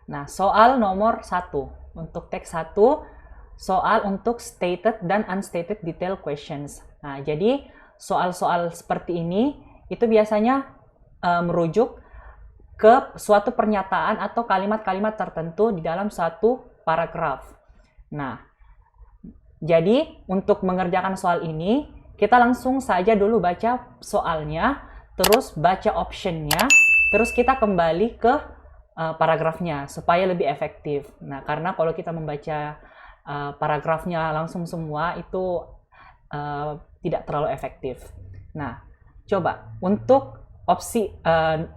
Nah, soal nomor 1. Untuk teks 1, soal untuk stated dan unstated detail questions. Nah, jadi soal-soal seperti ini itu biasanya merujuk ke suatu pernyataan atau kalimat-kalimat tertentu di dalam suatu paragraf. Nah, jadi untuk mengerjakan soal ini, kita langsung saja dulu baca soalnya, terus baca optionnya, terus kita kembali ke paragrafnya supaya lebih efektif. Nah, karena kalau kita membaca paragrafnya langsung semua itu tidak terlalu efektif. Nah, coba untuk opsi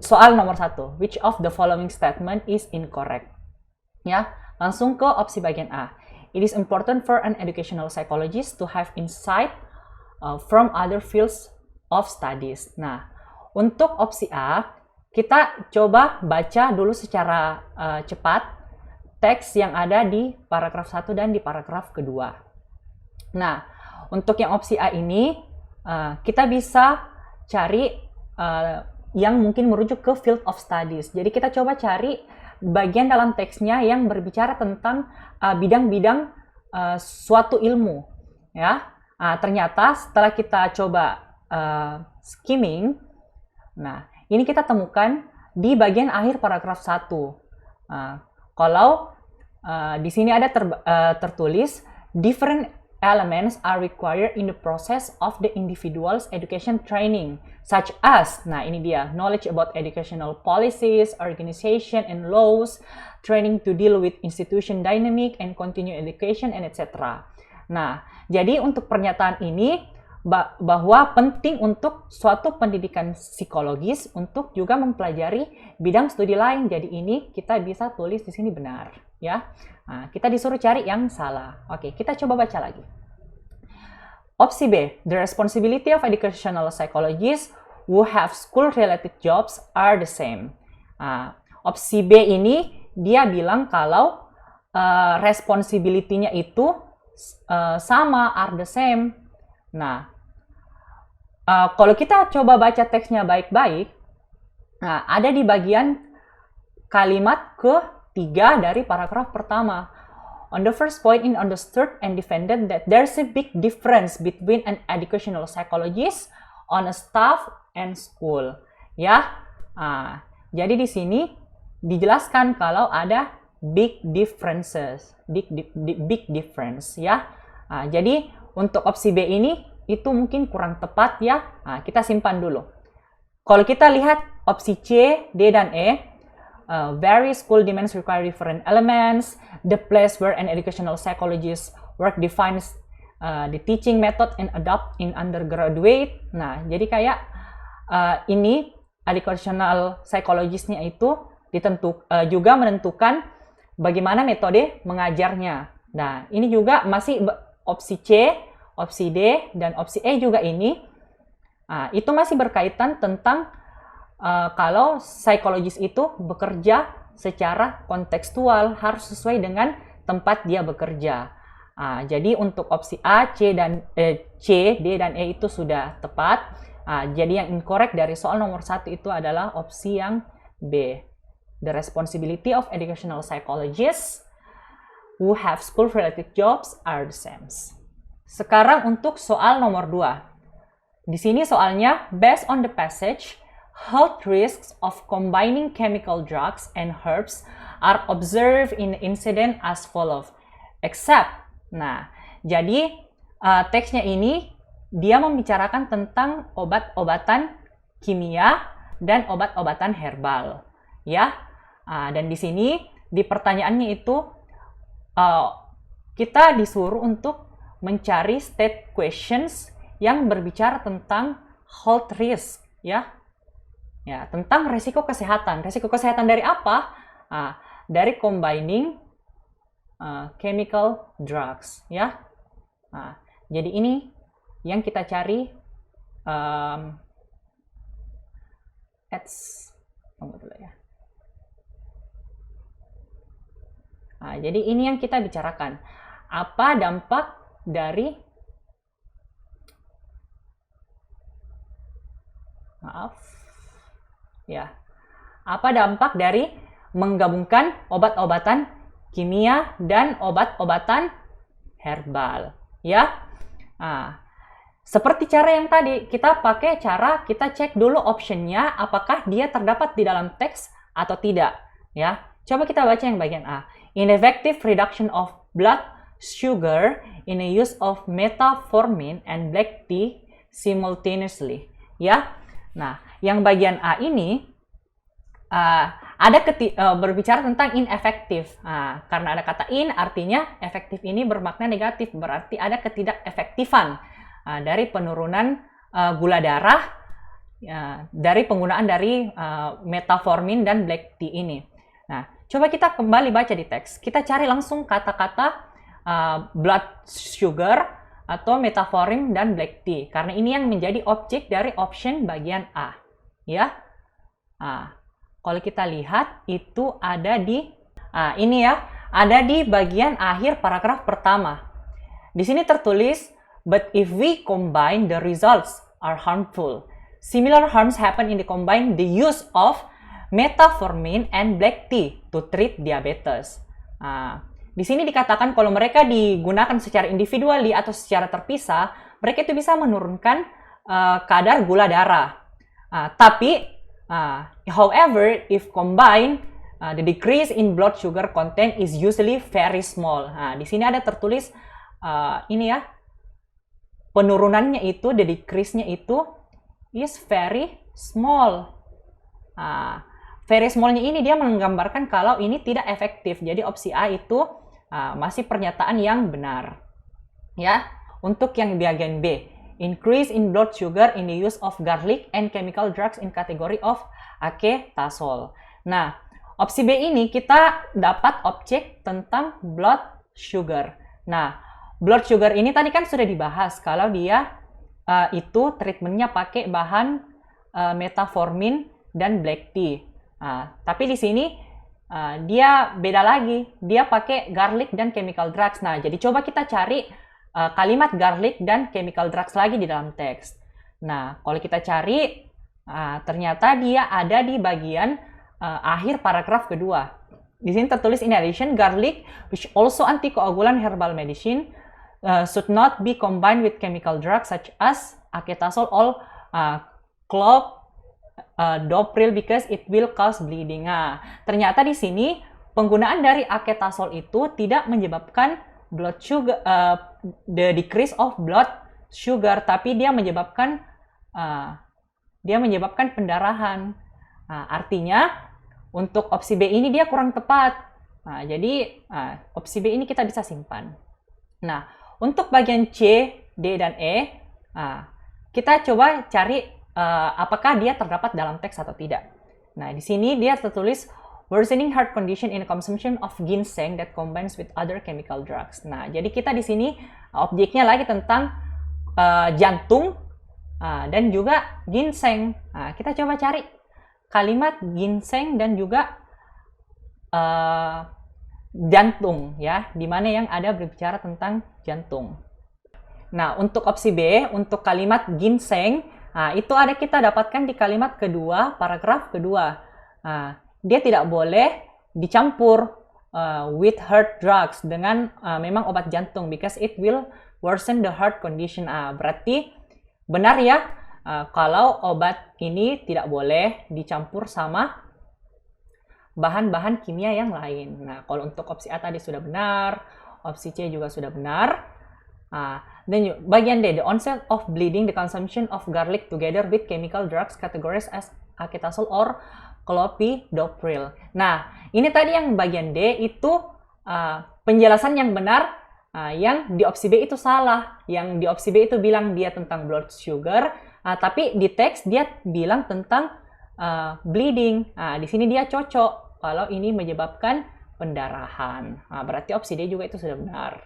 soal nomor 1, which of the following statement is incorrect? Ya, langsung ke opsi bagian A. It is important for an educational psychologist to have insight from other fields of studies. Nah, untuk opsi A, kita coba baca dulu secara cepat teks yang ada di paragraf 1 dan di paragraf kedua. Nah, untuk yang opsi A ini, kita bisa cari yang mungkin merujuk ke field of studies. Jadi kita coba cari bagian dalam teksnya yang berbicara tentang bidang-bidang suatu ilmu. Ya, ternyata setelah kita coba skimming, nah ini kita temukan di bagian akhir paragraf 1. Kalau di sini ada tertulis different elements are required in the process of the individual's education training, such as, nah ini dia, knowledge about educational policies, organization and laws, training to deal with institution dynamic and continue education, and etc. Nah, jadi untuk pernyataan ini bahwa penting untuk suatu pendidikan psikologis untuk juga mempelajari bidang studi lain. Jadi ini kita bisa tulis di sini benar, ya. Nah, kita disuruh cari yang salah. Oke, kita coba baca lagi. Opsi B, the responsibility of educational psychologists who have school-related jobs are the same. Nah, opsi B ini dia bilang kalau responsibility-nya itu sama, are the same. Nah, kalau kita coba baca teksnya baik-baik, nah, ada di bagian kalimat ketiga dari paragraf pertama. On the first point, it understood and defended that there's a big difference between an educational psychologist on a staff and school. Ya, jadi di sini dijelaskan kalau ada big differences, big difference, ya. Jadi untuk opsi B ini itu mungkin kurang tepat ya. Nah, kita simpan dulu. Kalau kita lihat opsi C, D, dan E, various school demands require different elements. The place where an educational psychologist work defines the teaching method and adopt in undergraduate. Nah, jadi kayak ini educational psychologist-nya itu juga menentukan bagaimana metode mengajarnya. Nah, ini juga masih opsi C, opsi D, dan opsi E juga ini, itu masih berkaitan tentang kalau psikologis itu bekerja secara kontekstual, harus sesuai dengan tempat dia bekerja. Jadi untuk opsi A, C, D, dan E itu sudah tepat. Jadi yang incorrect dari soal nomor 1 itu adalah opsi yang B. The responsibility of educational psychologists who have school-related jobs are the same. Sekarang untuk soal nomor 2. Di sini soalnya, based on the passage, health risks of combining chemical drugs and herbs are observed in the incident as follows. Except, nah, jadi teksnya ini dia membicarakan tentang obat-obatan kimia dan obat-obatan herbal, ya. Dan di sini di pertanyaannya itu kita disuruh untuk mencari state questions yang berbicara tentang health risk, ya. Ya, tentang resiko kesehatan. Resiko kesehatan dari apa? Dari combining chemical drugs, ya. Jadi ini yang kita cari. Tunggu dulu ya. Jadi ini yang kita bicarakan. Apa dampak dari apa dampak dari menggabungkan obat-obatan kimia dan obat-obatan herbal, ya. Seperti cara yang tadi, kita pakai cara kita cek dulu optionnya apakah dia terdapat di dalam teks atau tidak, ya. Coba kita baca yang bagian A. Ineffective reduction of blood sugar in the use of metformin and black tea simultaneously, ya. Nah, yang bagian A ini berbicara tentang ineffective. Karena ada kata in, artinya efektif ini bermakna negatif, berarti ada ketidakefektifan dari penurunan gula darah dari penggunaan dari metformin dan black tea ini. Nah, coba kita kembali baca di teks. Kita cari langsung kata-kata blood sugar atau metformin dan black tea, karena ini yang menjadi objek dari option bagian A, ya. Kalau kita lihat itu ada di ini ya, ada di bagian akhir paragraf pertama. Di sini tertulis, but if we combine, the results are harmful. Similar harms happen in the combined the use of metformin and black tea to treat diabetes. Di sini dikatakan kalau mereka digunakan secara individually atau secara terpisah, mereka itu bisa menurunkan kadar gula darah. However, if combined, the decrease in blood sugar content is usually very small. Di sini ada tertulis ini ya, penurunannya itu, the decrease-nya itu is very small. Very small-nya ini dia menggambarkan kalau ini tidak efektif. Jadi opsi A itu masih pernyataan yang benar. Ya, untuk yang bagian B, increase in blood sugar in the use of garlic and chemical drugs in category of acetazole. Nah, opsi B ini kita dapat objek tentang blood sugar. Nah, blood sugar ini tadi kan sudah dibahas kalau dia itu treatmentnya pakai bahan metformin dan black tea. Tapi di sini dia beda lagi, dia pakai garlic dan chemical drugs. Nah, jadi coba kita cari kalimat garlic dan chemical drugs lagi di dalam teks. Nah, kalau kita cari, ternyata dia ada di bagian akhir paragraf kedua. Di sini tertulis, in addition, garlic, which also anticoagulant herbal medicine, should not be combined with chemical drugs such as acetazole or clopidogrel because it will cause bleeding. Ternyata di sini penggunaan dari acetazole itu tidak menyebabkan blood sugar, the decrease of blood sugar, tapi dia menyebabkan pendarahan. Artinya untuk opsi B ini dia kurang tepat. Jadi opsi B ini kita bisa simpan. Nah, untuk bagian C, D, dan E, kita coba cari apakah dia terdapat dalam teks atau tidak. Nah, di sini dia tertulis worsening heart condition in consumption of ginseng that combines with other chemical drugs. Nah, jadi kita di sini objeknya lagi tentang jantung dan juga ginseng. Kita coba cari kalimat ginseng dan juga jantung, ya, di mana yang ada berbicara tentang jantung. Nah, untuk opsi B, untuk kalimat ginseng, itu ada kita dapatkan di kalimat kedua, paragraf kedua. Dia tidak boleh dicampur with heart drugs dengan memang obat jantung because it will worsen the heart condition. Berarti benar ya, kalau obat ini tidak boleh dicampur sama bahan-bahan kimia yang lain. Nah, kalau untuk opsi A tadi sudah benar, opsi C juga sudah benar. Dan bagian D, the onset of bleeding, the consumption of garlic together with chemical drugs categorized as acetazole or clopidogrel. Nah, ini tadi yang bagian D itu penjelasan yang benar, yang di opsi B itu salah. Yang di opsi B itu bilang dia tentang blood sugar, tapi di teks dia bilang tentang bleeding. Di sini dia cocok kalau ini menyebabkan pendarahan. Berarti opsi D juga itu sudah benar.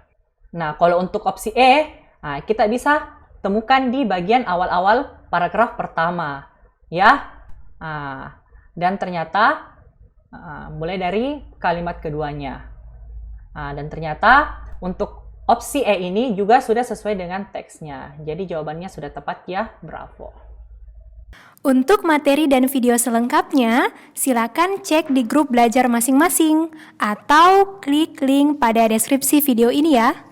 Nah, kalau untuk opsi E, kita bisa temukan di bagian awal-awal paragraf pertama, ya. Dan ternyata mulai dari kalimat keduanya. Dan ternyata untuk opsi E ini juga sudah sesuai dengan teksnya. Jadi jawabannya sudah tepat ya, bravo. Untuk materi dan video selengkapnya, silakan cek di grup belajar masing-masing atau klik link pada deskripsi video ini ya.